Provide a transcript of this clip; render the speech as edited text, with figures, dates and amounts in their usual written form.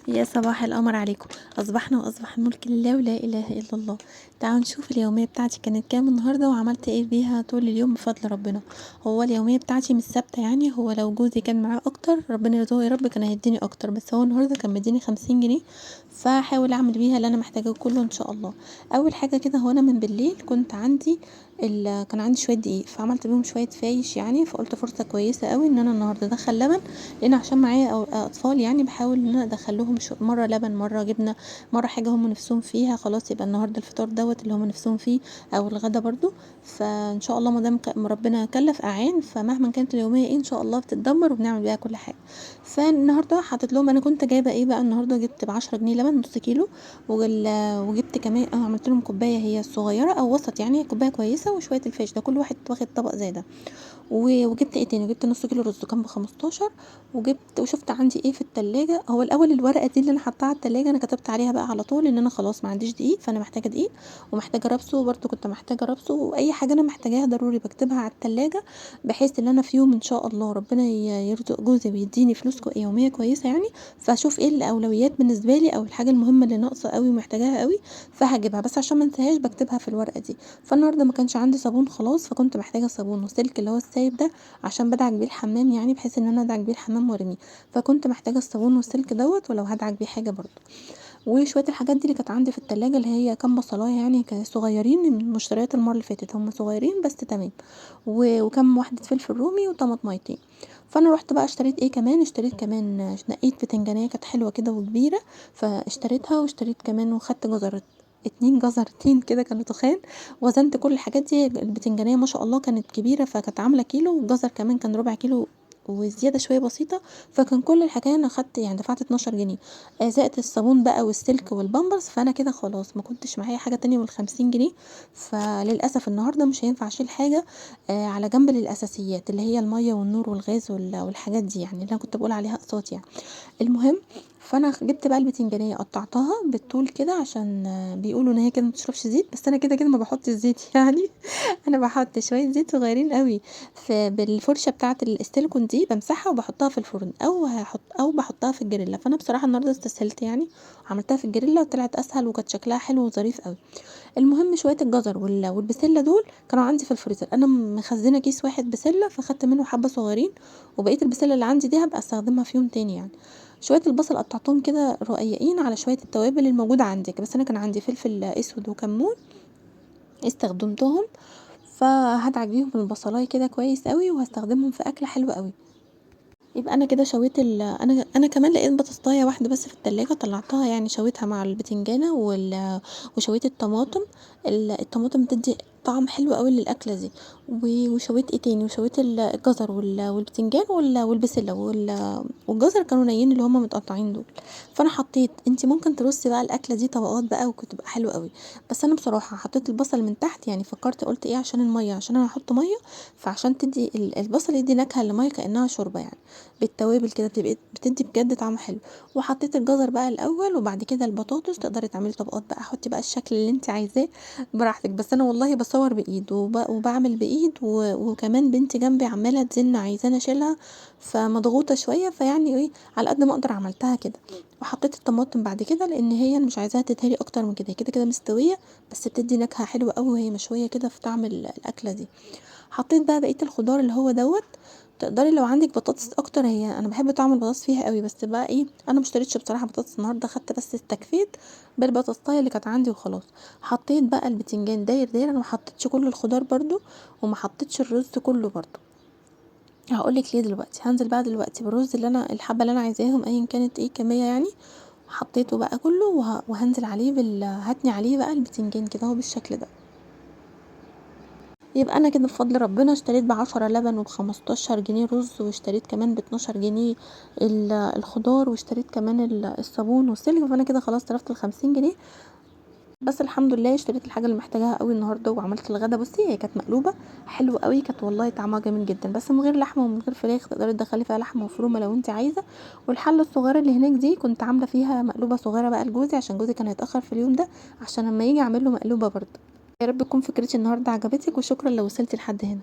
يا صباح القمر عليكم. أصبحنا وأصبح الملك لله ولا إله إلا الله. تعالوا نشوف اليومية بتاعتي كانت كام النهاردة وعملت ايه بيها طول اليوم بفضل ربنا. هو اليومية بتاعتي مش ثابتة، يعني هو لو جوزي كان معاه أكتر ربنا يرزقه يا رب كان هيديني أكتر، بس هو النهاردة كان مديني 50 جنيه، فهحاول أعمل بيها اللي أنا محتاجاه كله إن شاء الله. أول حاجة كده، هو أنا من بالليل كنت عندي كان عندي شوية دقيق، فعملت بيهم شوية فايش يعني، فقلت فرصة كويسة قوي ان انا النهارده ادخل لبن، لان عشان معايا اطفال يعني بحاول ان انا ادخل لهم مره لبن مره جبنه مره حاجه هم نفسهم فيها، خلاص يبقى النهارده الفطار دوت اللي هم نفسهم فيه، او الغدا برضو. فان شاء الله ما دام ربنا كلف اعان، فمهما كانت اليوميه ايه ان شاء الله بتتدمر وبنعمل بيها كل حاجه. فالنهارده حطيت لهم، انا كنت جايبه ايه بقى النهارده، جبت ب10 جنيه لبن نص كيلو، وجبت كمان عملت لهم كوبايه هي الصغيره او وسط، يعني كوبايه كويسه، وشويه الفاش ده كل واحد واخد طبق زي ده. وجبت ايه تاني، جبت نص كيلو رز كان ب15. وشفت عندي ايه في التلاجة. هو الاول الورقه دي اللي انا حطاها على التلاجة انا كتبت عليها بقى على طول ان انا خلاص ما عنديش دقيق، فانا محتاجه دقيق ومحتاجه ربسه، وبرده كنت محتاجه ربسه، واي حاجه انا محتاجاها ضروري بكتبها على التلاجة، بحيث ان انا في يوم ان شاء الله ربنا يرزق جوزي ويديني فلوس يوميه كويسه يعني، فاشوف ايه الاولويات بالنسبه لي او الحاجه المهمه اللي ناقصه قوي ومحتاجاها قوي، فهجيبها، بس عشان ما انساهاش بكتبها في الورقه دي. فالنهارده ما كانش عندي صابون خلاص، فكنت محتاجه صابون وسلك اللي هو السايب ده، عشان بدعك بيه الحمام، يعني بحيث ان انا ادعك بيه الحمام وارميه، فكنت محتاجه الصابون والسلك دوت، ولو هدعك بيه حاجه برضه. وشويه الحاجات دي اللي كانت عندي في التلاجة، اللي هي كام بصلايه يعني كانوا صغيرين من مشتريات المره اللي فاتت، هم صغيرين بس تمام، وكم واحده فلفل رومي وطماطميتين. فانا رحت بقى اشتريت ايه كمان، اشتريت كمان نقيت بتنجانيه كانت حلوه كده وكبيره، فاشتريتها، واشتريت كمان وخدت جزر، 2 جزرتين كده كانوا تخان. وزنت كل الحاجات دي، البتنجانيه ما شاء الله كانت كبيره فكانت عامله كيلو، والجزر كمان كان ربع كيلو وزياده شويه بسيطه، فكان كل الحكايه انا خدت يعني دفعت 12 جنيه، زائد الصابون بقى والسلك والبامبرز، فانا كده خلاص ما كنتش معايا حاجه تانية من 50 جنيه. فللاسف النهارده مش هينفع اشيل حاجه على جنب للاساسيات اللي هي الميه والنور والغاز والحاجات دي، يعني اللي انا كنت بقول عليها اقساط يعني. المهم، فانا جبت بقى البتنجانيه قطعتها بالطول كده، عشان بيقولوا ان هي كده ما بتشربش زيت، بس انا كده كده ما بحطش زيت يعني انا بحط شويه زيت صغيرين قوي بالفرشه بتاعه الاستيليكون دي، بمسحها وبحطها في الفرن، او بحطها في الجريلا. فانا بصراحه النهارده استسهلت يعني، عملتها في الجريلا وطلعت اسهل وكانت شكلها حلو وظريف قوي. المهم شويه الجزر والبسله دول كانوا عندي في الفريزر، انا مخزنه كيس واحد بسله فخدت منه حبه صغيرين، وبقيه البسله اللي عندي دي هبقى استخدمها في يوم تاني يعني. شويه البصل قطعتهم كده رقيقين على شويه التوابل الموجوده عندك، بس انا كان عندي فلفل اسود وكمون استخدمتهم، فهدعك بيهم البصلايه كده كويس قوي، وهستخدمهم في اكله حلوه قوي. يبقى انا كده شويت انا كمان لقيت بطاطايه واحده بس في التلاجة طلعتها، يعني شويتها مع البتنجانه وشويت الطماطم. الطماطم بتدي طعم حلو قوي للاكله دي. وشويت ايه تاني، وشويت الجزر والبتنجان والبسله والجزر كانوا نيين اللي هما متقطعين دول. فانا حطيت، انت ممكن ترصي بقى الاكله دي طبقات بقى وتبقى حلوه قوي، بس انا بصراحه حطيت البصل من تحت، يعني فكرت قلت ايه عشان الميه، عشان انا هحط ميه، فعشان تدي البصل يدي نكهه للميه كانها شوربه يعني، بالتوابل كده بتدي بجد طعم حلو. وحطيت الجزر بقى الاول، وبعد كده البطاطس، تقدري تعملي طبقات بقى، حطي بقى الشكل اللي انت عايزاه براحتك، بس انا والله بصور بايد وبعمل بايد وكمان بنتي جنبي عماله تزن عايزاني اشيلها، فمضغوطه شويه، فيعني ايه على قد ما اقدر عملتها كده. وحطيت الطماطم بعد كده، لان هي أنا مش عايزاها تتهري اكتر من كده، كده كده مستويه، بس بتدي نكهه حلوه قوي وهي مشويه كده في طعم الاكله دي. حطيت بقى بقيه الخضار اللي هو دوت. تقدري لو عندك بطاطس اكتر، هي انا بحب طعم البطاطس فيها قوي، بس بقى ايه انا مشتريتش بصراحه بطاطس النهارده، خدت بس استكفيت بالبطاطسايه اللي كانت عندي وخلاص. حطيت بقى البتنجان داير داير، انا ما حطيتش كل الخضار برضو، وما حطيتش الرز كله برضو. هقولك ليه دلوقتي، هنزل بقى دلوقتي بالرز اللي انا الحبه اللي انا عايزاهم ايا كانت ايه كميه يعني، حطيته بقى كله وهنزل عليه هتني عليه بقى البتنجان كده هو بالشكل ده. يبقى انا كده بفضل ربنا اشتريت ب10 لبن وب15 جنيه رز، واشتريت كمان ب12 جنيه الخضار، واشتريت كمان الصابون والسلك، فانا كده خلاص صرفت ال50 جنيه. بس الحمد لله اشتريت الحاجه اللي محتاجاها قوي النهارده، وعملت الغدا. بصي هي كانت مقلوبه حلوه قوي، كانت والله طعمها جميل جدا، بس من غير لحمه ومن غير فراخ، تقدري تدخلي فيها لحمه مفرومه لو انت عايزه. والحله الصغيره اللي هناك دي كنت عامله فيها مقلوبه صغيره بقى لجوزي، عشان جوزي كان هيتاخر في اليوم ده، عشان لما يجي اعمل له مقلوبه برضه. يا رب تكون فكرتي النهارده عجبتك، وشكرا لو وصلتي لحد هنا.